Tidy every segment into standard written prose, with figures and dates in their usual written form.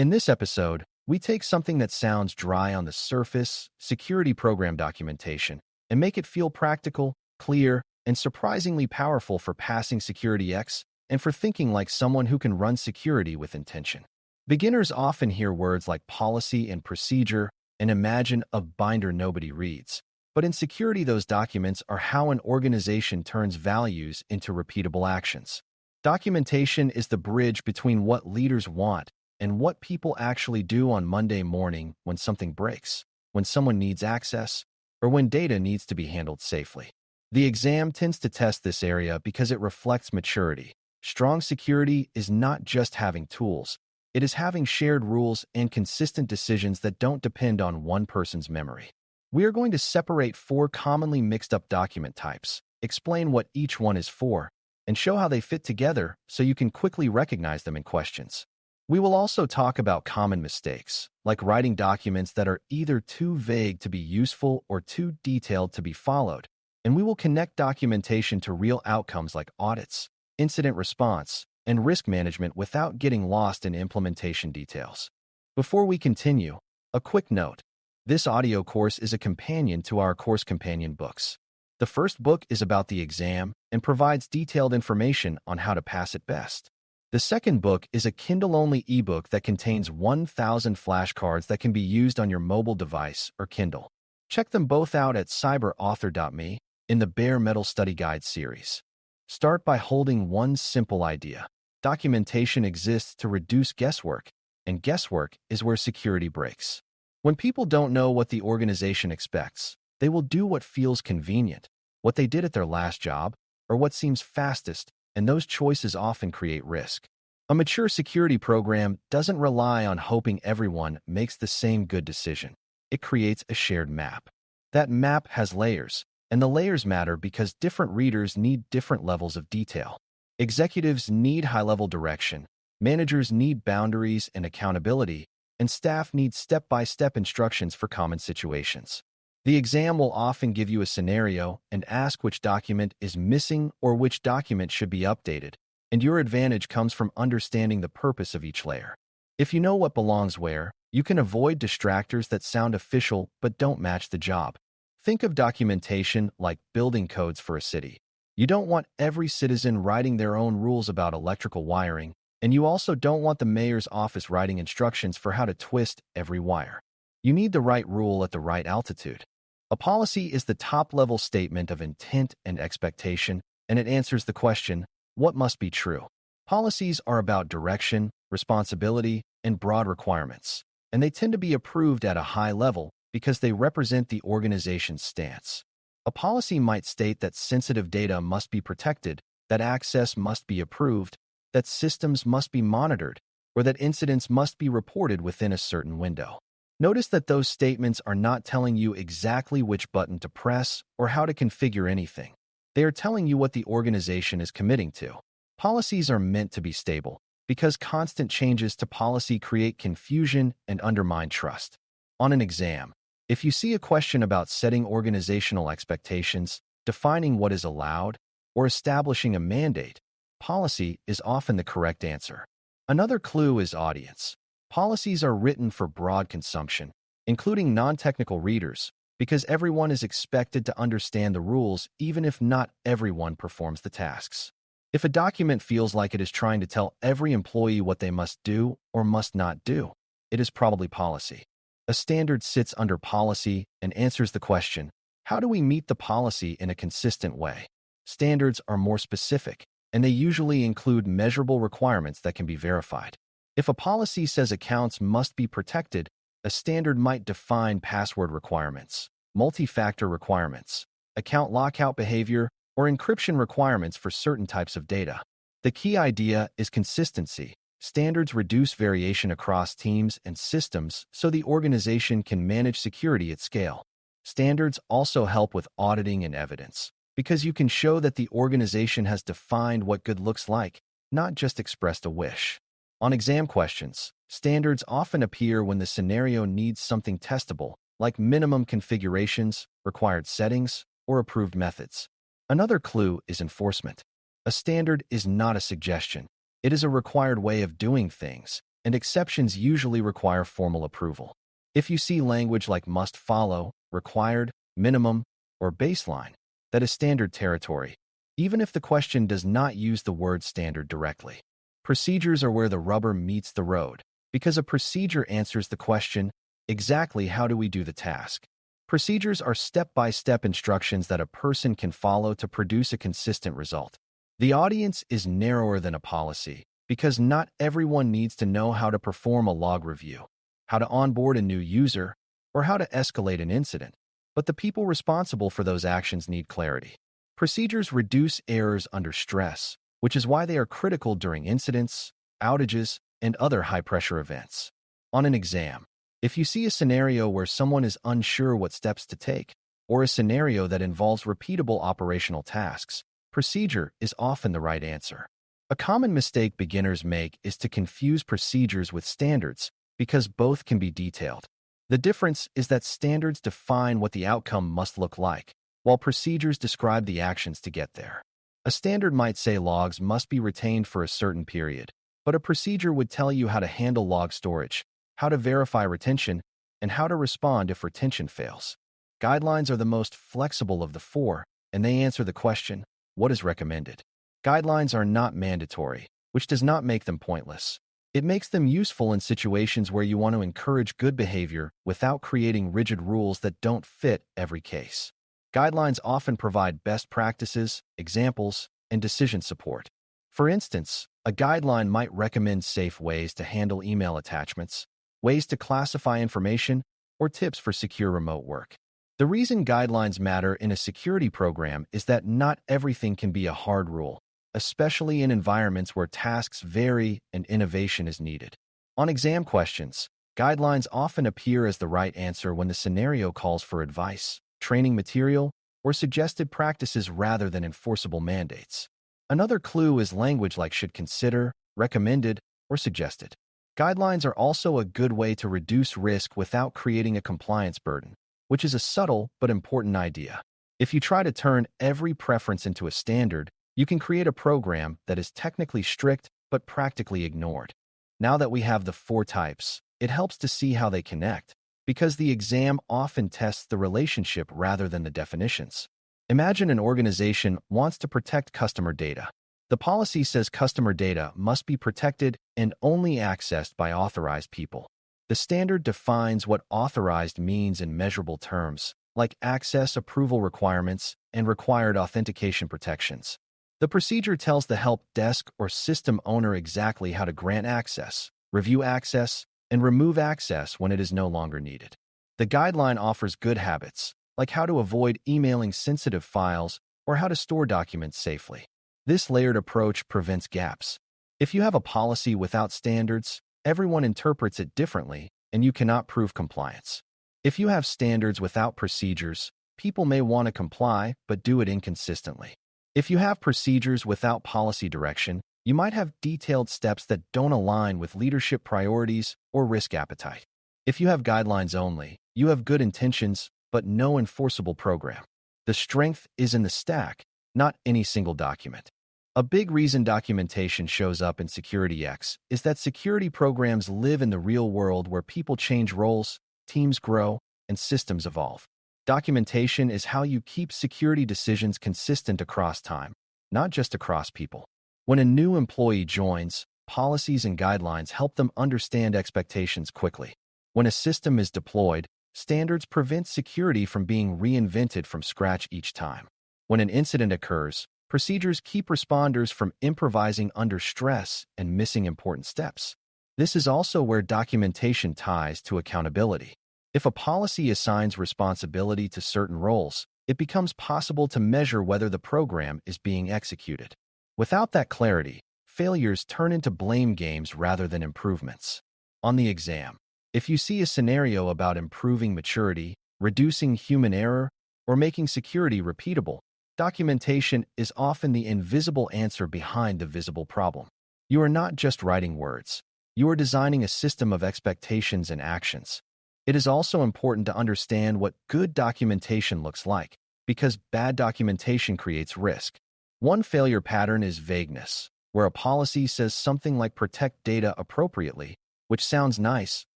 In this episode, we take something that sounds dry on the surface, security program documentation, and make it feel practical, clear, and surprisingly powerful for passing SecurityX and for thinking like someone who can run security with intention. Beginners often hear words like policy and procedure and imagine a binder nobody reads. But in security, those documents are how an organization turns values into repeatable actions. Documentation is the bridge between what leaders want and what people actually do on Monday morning when something breaks, when someone needs access, or when data needs to be handled safely. The exam tends to test this area because it reflects maturity. Strong security is not just having tools. It is having shared rules and consistent decisions that don't depend on one person's memory. We are going to separate 4 commonly mixed-up document types, explain what each one is for, and show how they fit together so you can quickly recognize them in questions. We will also talk about common mistakes, like writing documents that are either too vague to be useful or too detailed to be followed, and we will connect documentation to real outcomes like audits, incident response, and risk management without getting lost in implementation details. Before we continue, a quick note. This audio course is a companion to our course companion books. The first book is about the exam and provides detailed information on how to pass it best. The second book is a Kindle-only ebook that contains 1,000 flashcards that can be used on your mobile device or Kindle. Check them both out at cyber.author.me in the Bare Metal Study Guide series. Start by holding one simple idea. Documentation exists to reduce guesswork, and guesswork is where security breaks. When people don't know what the organization expects, they will do what feels convenient, what they did at their last job, or what seems fastest, and those choices often create risk. A mature security program doesn't rely on hoping everyone makes the same good decision. It creates a shared map. That map has layers, and the layers matter because different readers need different levels of detail. Executives need high-level direction, managers need boundaries and accountability, and staff need step-by-step instructions for common situations. The exam will often give you a scenario and ask which document is missing or which document should be updated, and your advantage comes from understanding the purpose of each layer. If you know what belongs where, you can avoid distractors that sound official but don't match the job. Think of documentation like building codes for a city. You don't want every citizen writing their own rules about electrical wiring, and you also don't want the mayor's office writing instructions for how to twist every wire. You need the right rule at the right altitude. A policy is the top-level statement of intent and expectation, and it answers the question, what must be true? Policies are about direction, responsibility, and broad requirements, and they tend to be approved at a high level because they represent the organization's stance. A policy might state that sensitive data must be protected, that access must be approved, that systems must be monitored, or that incidents must be reported within a certain window. Notice that those statements are not telling you exactly which button to press or how to configure anything. They are telling you what the organization is committing to. Policies are meant to be stable because constant changes to policy create confusion and undermine trust. On an exam, if you see a question about setting organizational expectations, defining what is allowed, or establishing a mandate, policy is often the correct answer. Another clue is audience. Policies are written for broad consumption, including non-technical readers, because everyone is expected to understand the rules even if not everyone performs the tasks. If a document feels like it is trying to tell every employee what they must do or must not do, it is probably policy. A standard sits under policy and answers the question, how do we meet the policy in a consistent way? Standards are more specific, and they usually include measurable requirements that can be verified. If a policy says accounts must be protected, a standard might define password requirements, multi-factor requirements, account lockout behavior, or encryption requirements for certain types of data. The key idea is consistency. Standards reduce variation across teams and systems so the organization can manage security at scale. Standards also help with auditing and evidence, because you can show that the organization has defined what good looks like, not just expressed a wish. On exam questions, standards often appear when the scenario needs something testable, like minimum configurations, required settings, or approved methods. Another clue is enforcement. A standard is not a suggestion. It is a required way of doing things, and exceptions usually require formal approval. If you see language like must follow, required, minimum, or baseline, that is standard territory, even if the question does not use the word standard directly. Procedures are where the rubber meets the road, because a procedure answers the question, exactly how do we do the task? Procedures are step-by-step instructions that a person can follow to produce a consistent result. The audience is narrower than a policy, because not everyone needs to know how to perform a log review, how to onboard a new user, or how to escalate an incident, but the people responsible for those actions need clarity. Procedures reduce errors under stress, which is why they are critical during incidents, outages, and other high-pressure events. On an exam, if you see a scenario where someone is unsure what steps to take, or a scenario that involves repeatable operational tasks, procedure is often the right answer. A common mistake beginners make is to confuse procedures with standards because both can be detailed. The difference is that standards define what the outcome must look like, while procedures describe the actions to get there. A standard might say logs must be retained for a certain period, but a procedure would tell you how to handle log storage, how to verify retention, and how to respond if retention fails. Guidelines are the most flexible of the four, and they answer the question, what is recommended? Guidelines are not mandatory, which does not make them pointless. It makes them useful in situations where you want to encourage good behavior without creating rigid rules that don't fit every case. Guidelines often provide best practices, examples, and decision support. For instance, a guideline might recommend safe ways to handle email attachments, ways to classify information, or tips for secure remote work. The reason guidelines matter in a security program is that not everything can be a hard rule, especially in environments where tasks vary and innovation is needed. On exam questions, guidelines often appear as the right answer when the scenario calls for advice, training material, or suggested practices rather than enforceable mandates. Another clue is language like should consider, recommended, or suggested. Guidelines are also a good way to reduce risk without creating a compliance burden, which is a subtle but important idea. If you try to turn every preference into a standard, you can create a program that is technically strict but practically ignored. Now that we have the four types, it helps to see how they connect, because the exam often tests the relationship rather than the definitions. Imagine an organization wants to protect customer data. The policy says customer data must be protected and only accessed by authorized people. The standard defines what authorized means in measurable terms, like access approval requirements and required authentication protections. The procedure tells the help desk or system owner exactly how to grant access, review access, and remove access when it is no longer needed. The guideline offers good habits, like how to avoid emailing sensitive files or how to store documents safely. This layered approach prevents gaps. If you have a policy without standards, everyone interprets it differently, and you cannot prove compliance. If you have standards without procedures, people may want to comply but do it inconsistently. If you have procedures without policy direction, you might have detailed steps that don't align with leadership priorities or risk appetite. If you have guidelines only, you have good intentions but no enforceable program. The strength is in the stack, not any single document. A big reason documentation shows up in SecurityX is that security programs live in the real world where people change roles, teams grow, and systems evolve. Documentation is how you keep security decisions consistent across time, not just across people. When a new employee joins, policies and guidelines help them understand expectations quickly. When a system is deployed, standards prevent security from being reinvented from scratch each time. When an incident occurs, procedures keep responders from improvising under stress and missing important steps. This is also where documentation ties to accountability. If a policy assigns responsibility to certain roles, it becomes possible to measure whether the program is being executed. Without that clarity, failures turn into blame games rather than improvements. On the exam, if you see a scenario about improving maturity, reducing human error, or making security repeatable, documentation is often the invisible answer behind the visible problem. You are not just writing words. You are designing a system of expectations and actions. It is also important to understand what good documentation looks like, because bad documentation creates risk. One failure pattern is vagueness, where a policy says something like protect data appropriately, which sounds nice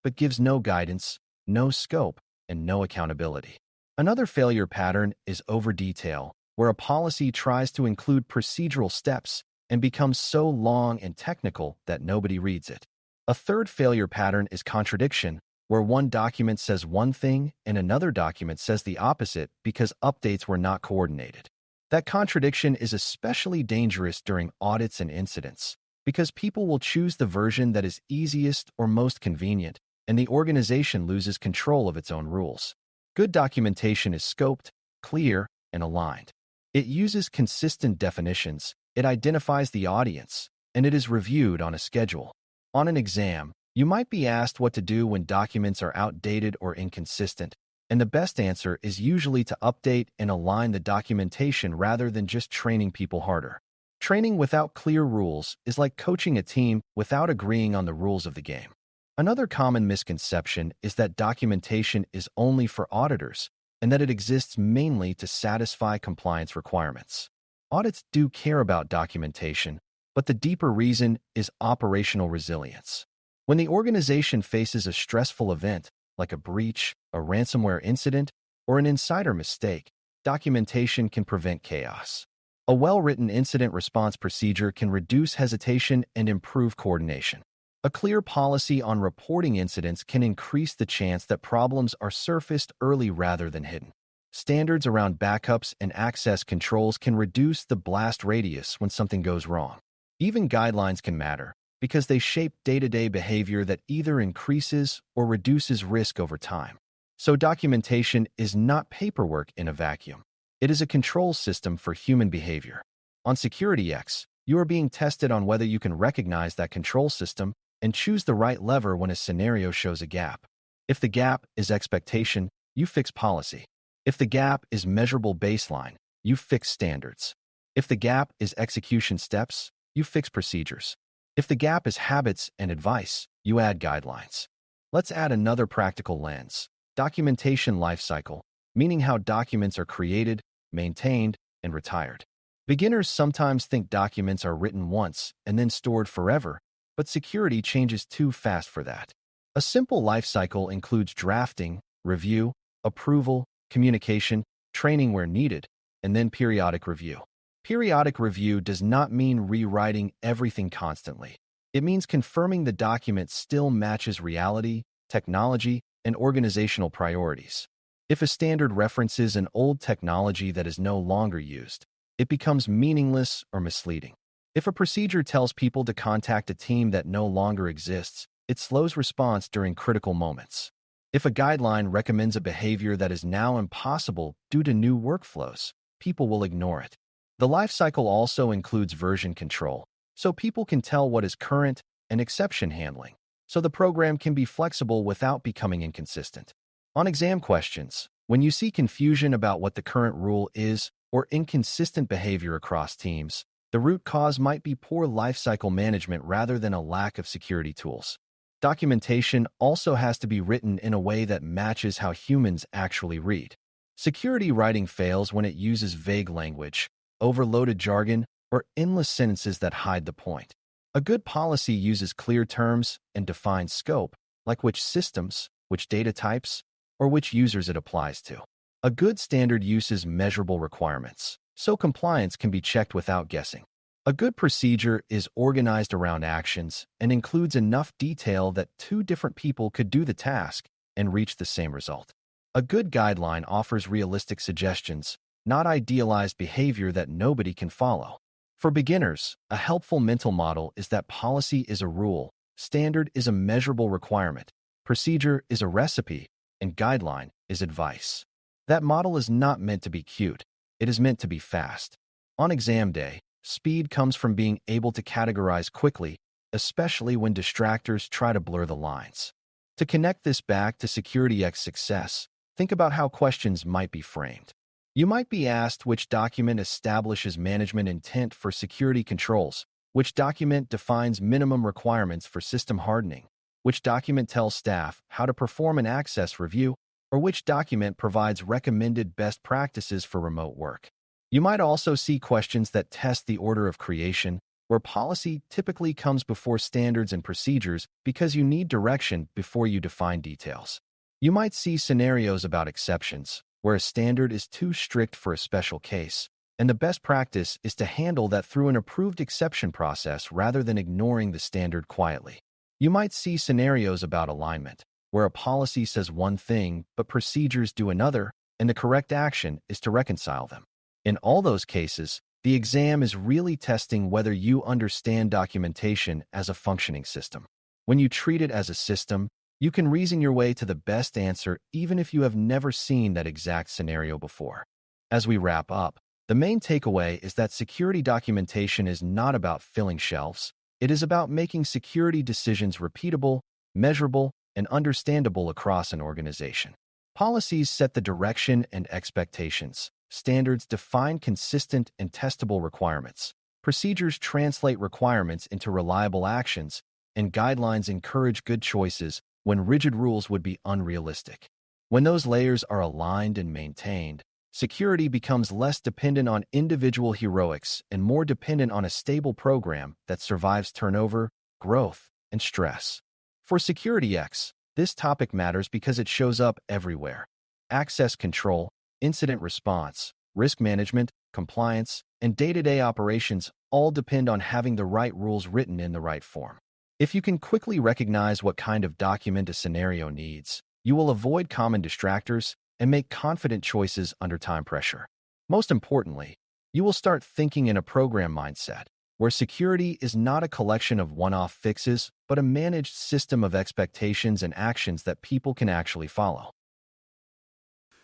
but gives no guidance, no scope, and no accountability. Another failure pattern is over-detail, where a policy tries to include procedural steps and becomes so long and technical that nobody reads it. A third failure pattern is contradiction, where one document says one thing and another document says the opposite because updates were not coordinated. That contradiction is especially dangerous during audits and incidents, because people will choose the version that is easiest or most convenient, and the organization loses control of its own rules. Good documentation is scoped, clear, and aligned. It uses consistent definitions, it identifies the audience, and it is reviewed on a schedule. On an exam, you might be asked what to do when documents are outdated or inconsistent, and the best answer is usually to update and align the documentation rather than just training people harder. Training without clear rules is like coaching a team without agreeing on the rules of the game. Another common misconception is that documentation is only for auditors and that it exists mainly to satisfy compliance requirements. Audits do care about documentation, but the deeper reason is operational resilience. When the organization faces a stressful event, like a breach, a ransomware incident, or an insider mistake, documentation can prevent chaos. A well-written incident response procedure can reduce hesitation and improve coordination. A clear policy on reporting incidents can increase the chance that problems are surfaced early rather than hidden. Standards around backups and access controls can reduce the blast radius when something goes wrong. Even guidelines can matter, because they shape day-to-day behavior that either increases or reduces risk over time. So documentation is not paperwork in a vacuum. It is a control system for human behavior. On SecurityX, you are being tested on whether you can recognize that control system and choose the right lever when a scenario shows a gap. If the gap is expectation, you fix policy. If the gap is measurable baseline, you fix standards. If the gap is execution steps, you fix procedures. If the gap is habits and advice, you add guidelines. Let's add another practical lens: documentation lifecycle, meaning how documents are created, maintained, and retired. Beginners sometimes think documents are written once and then stored forever, but security changes too fast for that. A simple lifecycle includes drafting, review, approval, communication, training where needed, and then periodic review. Periodic review does not mean rewriting everything constantly. It means confirming the document still matches reality, technology, and organizational priorities. If a standard references an old technology that is no longer used, it becomes meaningless or misleading. If a procedure tells people to contact a team that no longer exists, it slows response during critical moments. If a guideline recommends a behavior that is now impossible due to new workflows, people will ignore it. The lifecycle also includes version control, so people can tell what is current, and exception handling, so the program can be flexible without becoming inconsistent. On exam questions, when you see confusion about what the current rule is or inconsistent behavior across teams, the root cause might be poor lifecycle management rather than a lack of security tools. Documentation also has to be written in a way that matches how humans actually read. Security writing fails when it uses vague language, overloaded jargon, or endless sentences that hide the point. A good policy uses clear terms and defines scope, like which systems, which data types, or which users it applies to. A good standard uses measurable requirements, so compliance can be checked without guessing. A good procedure is organized around actions and includes enough detail that two different people could do the task and reach the same result. A good guideline offers realistic suggestions, not idealized behavior that nobody can follow. For beginners, a helpful mental model is that policy is a rule, standard is a measurable requirement, procedure is a recipe, and guideline is advice. That model is not meant to be cute. It is meant to be fast. On exam day, speed comes from being able to categorize quickly, especially when distractors try to blur the lines. To connect this back to SecurityX success, think about how questions might be framed. You might be asked which document establishes management intent for security controls, which document defines minimum requirements for system hardening, which document tells staff how to perform an access review, or which document provides recommended best practices for remote work. You might also see questions that test the order of creation, where policy typically comes before standards and procedures because you need direction before you define details. You might see scenarios about exceptions, where a standard is too strict for a special case, and the best practice is to handle that through an approved exception process rather than ignoring the standard quietly. You might see scenarios about alignment, where a policy says one thing but procedures do another, and the correct action is to reconcile them. In all those cases, the exam is really testing whether you understand documentation as a functioning system. When you treat it as a system, you can reason your way to the best answer even if you have never seen that exact scenario before. As we wrap up, the main takeaway is that security documentation is not about filling shelves. It is about making security decisions repeatable, measurable, and understandable across an organization. Policies set the direction and expectations. Standards define consistent and testable requirements. Procedures translate requirements into reliable actions, and guidelines encourage good choices when rigid rules would be unrealistic. When those layers are aligned and maintained, security becomes less dependent on individual heroics and more dependent on a stable program that survives turnover, growth, and stress. For SecurityX, this topic matters because it shows up everywhere. Access control, incident response, risk management, compliance, and day-to-day operations all depend on having the right rules written in the right form. If you can quickly recognize what kind of document a scenario needs, you will avoid common distractors and make confident choices under time pressure. Most importantly, you will start thinking in a program mindset, where security is not a collection of one-off fixes, but a managed system of expectations and actions that people can actually follow.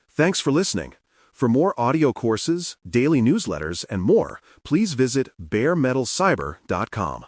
Thanks for listening. For more audio courses, daily newsletters, and more, please visit baremetalcyber.com.